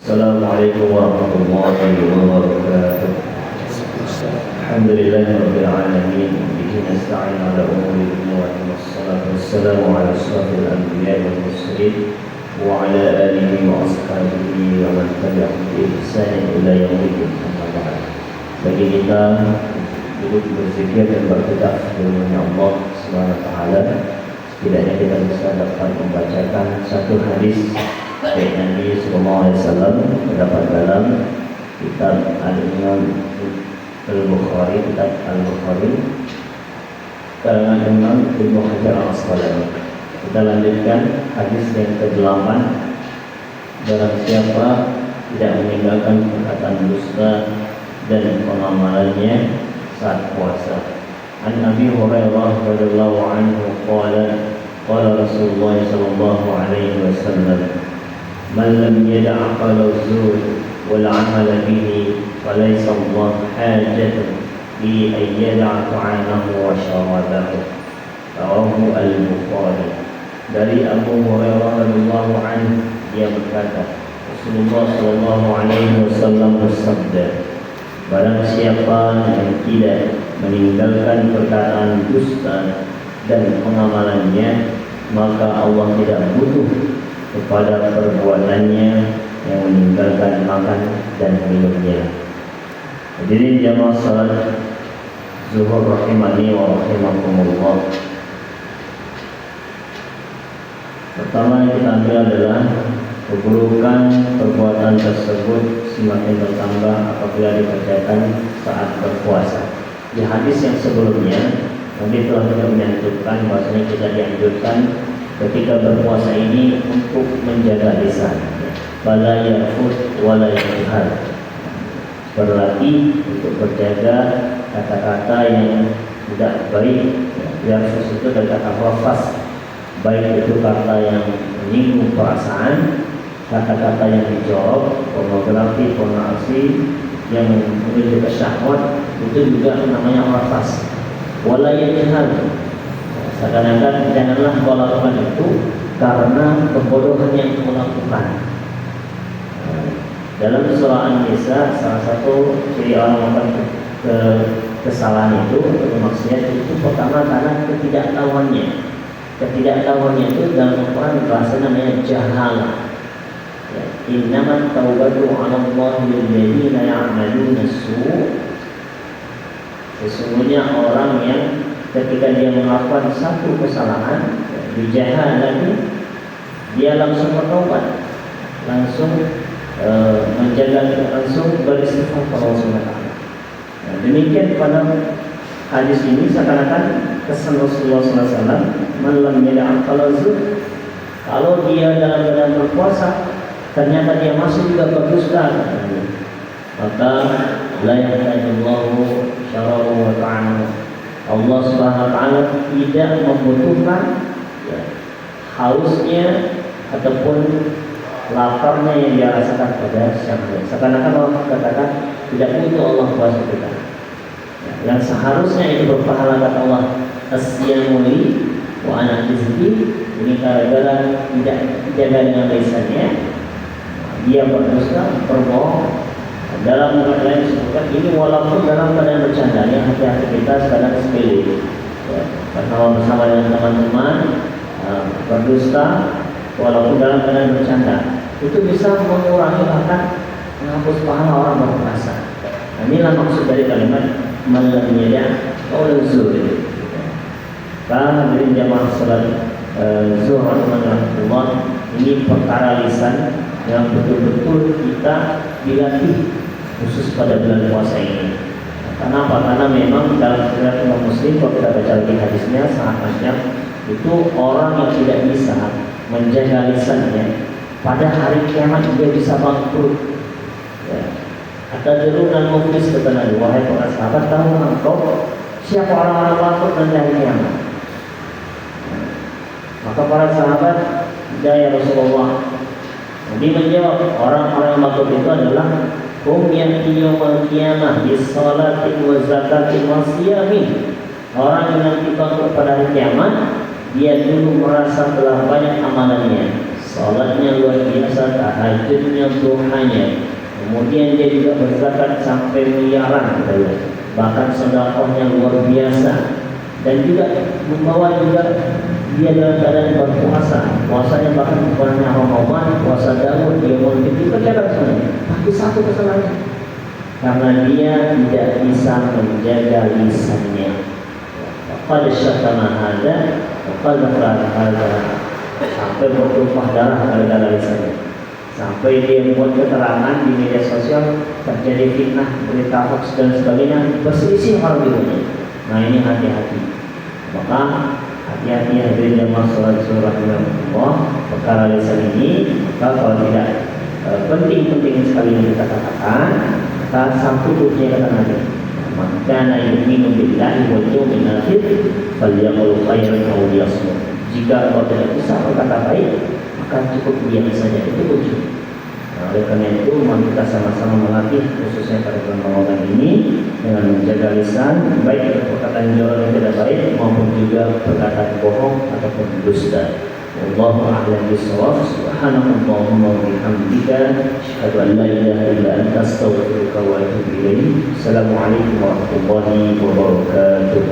Assalamualaikum warahmatullahi wabarakatuh. Alhamdulillahirabbil alamin. Bihi nasta'in ala umuri dunya wa din. Wassalatu wassalamu ala asyrafil anbiya'i wal mursalin wa ala alihi wa ashabihi wa man tabi'ahum bi ihsan ila yaumil amma ba'd. Bagi kita duduk berzikir dan berdoa kepada Allah Subhanahu wa taala, setidaknya kita bisa dapat membacakan satu hadis dari Nabi Sallallahu Alaihi Wasallam terdapat dalam kitab Al-Imam Al-Bukhari, kitab Al-Bukhari karangan Imam Ibnu Hajar Al-Asqalani. Kita lanjutkan hadis yang ke-8. Barang siapa tidak meninggalkan perkataan dusta dan pengamalannya saat puasa. An Abi Hurairah radhiyallahu anhu qala Rasulullah sallallahu alaihi wasallam, man lam yada' qawla az-zur wal 'amala bihi falaysa Allah hajatun fi an yada'a ta'amahu wa syarabahu. Rawahu al-Bukhari. Dari Abu Hurairah radhiyallahu anhu, dia berkata, Rasulullah sallallahu alaihi wasallam bersabda, barang siapa yang tidak meninggalkan perkataan dusta dan pengamalannya, maka Allah tidak butuh kepada perbuatannya yang meninggalkan makan dan minumnya. Hadirin jamaah salat zuhur rahimani wa rahimakumullah. Pertama yang kita ambil adalah keburukan perbuatan tersebut semakin bertambah apabila dikerjakan saat berpuasa. Di hadis yang sebelumnya Nabi telah menyebutkan bahwasanya kita dianjurkan ketika berpuasa ini untuk menjaga lisan, wala yarfud wala yajhar, berlatih untuk berjaga kata-kata yang tidak baik. Yarfud itu dari kata rafas, baik itu kata yang menyinggung perasaan, kata-kata yang dijorok, pornografi, pornografi yang menuju ke syahwat, itu juga namanya rafas. Wala yajhar, seakan-akan janganlah kau lakukan itu karena kebodohan yang kau lakukan. Dalam surah An-Nisa, salah satu ciri orang melakukan kesalahan itu atau maksiat itu pertama karena ketidaktahuannya. Ketidaktahuannya itu dalam Al-Quran bahasa namanya jahalah. Innamat taubatu 'ala Allahi lilladzina ya'maluna as-su'. Sesungguhnya orang yang ketika dia melakukan satu kesalahan bijahalati, dia langsung bertobat, langsung langsung beristighfar kepada Allah Subhanahu wa taala. Demikian pada hadis ini seakan-akan kesan Rasulullah SAW, man lam yada' qawla zur, kalau dia dalam keadaan berpuasa ternyata dia masih juga berdusta, maka la yahdillahu syarahu wa ta'ala, Allah Subhanahu wa taala tidak membutuhkan hausnya ataupun laparnya yang dia rasakan pada syahwat. Seakan-akan Allah katakan tidak butuh Allah puasa kita. Yang seharusnya itu berpahala kata Allah, as-siyamu li wa ana ajzi, ini gara-gara tidak dijaga dengan lisannya, dia berdusta, berbohong. Dalam ayat lain disebutkan ini walaupun dalam keadaan bercanda, ya hati-hati kita sekarang sepele. Kalau bersama dengan teman-teman berdusta walaupun dalam keadaan bercanda, itu bisa mengurangi bahkan menghapus pahala orang berpuasa. Nah, inilah maksud dari kalimat man lam yada' qawla zur. Hadirin jamaah salat zuhur rahimahullah, ini perkara lisan yang betul-betul kita dilatih khusus pada bulan puasa ini. Kenapa? Karena memang dalam riwayat Imam Muslim, kalau kita baca lagi hadisnya sangat panjang, itu orang yang tidak bisa menjaga lisannya pada hari kiamat dia bisa bangkrut. Atadruna muflis, kata Nabi, wahai para sahabat, tahu engkau siapa orang-orang bangkrut nanti hari kiamat? Maka para sahabat, ya Rasulullah, Nabi menjawab, orang-orang yang bangkrut itu adalah hum ya'ti yawmal qiyamah bis salatin wa zakatin wa siyamin. Orang yang nanti bangkrut pada hari kiamat, dia dulu merasa telah banyak amalannya, salatnya luar biasa, tahajudnya, duhanya. Kemudian dia juga berzakat sampai miliaran, bahkan sedekahnya luar biasa. Dan juga membawa juga dia dalam keadaan berpuasa, puasanya bahkan bukan hanya Ramadan, puasa Daud, dia mau juga jalan semuanya. Tapi satu kesalahannya, karena dia tidak bisa menjaga lisannya. Pada syatama ada, pada ada, sampai bertumpah darah gara-gara lisannya. Sampai dia membuat keterangan di media sosial, terjadi fitnah, berita hoax dan sebagainya, berselisih orang dibuatnya. Nah ini hati-hati. Maka hati-hati hadirin jamaah salat surah Allah, perkara lisan ini. Maka kalau tidak penting-penting sekali yang kita katakan, maka satu tutupnya kata Nabi, maka yu'minu billahi wal yawmil akhir falyaqul khairan aw liyasmut. Jika kau tidak bisa berkata baik, maka cukup diam saja, itu kunci. Nah, oleh karena itu, mari kita sama-sama melatih khususnya pada bulan Ramadan ini dengan menjaga lisan, baik perkataan yang tidak baik maupun juga perkataan bohong ataupun dusta. Wallahu a'lam bishawab. Subhanallahumma wa bihamdika, asyhadu an la ilaha illa anta, astaghfiruka wa atubu ilaik. Assalamualaikum warahmatullahi wabarakatuh.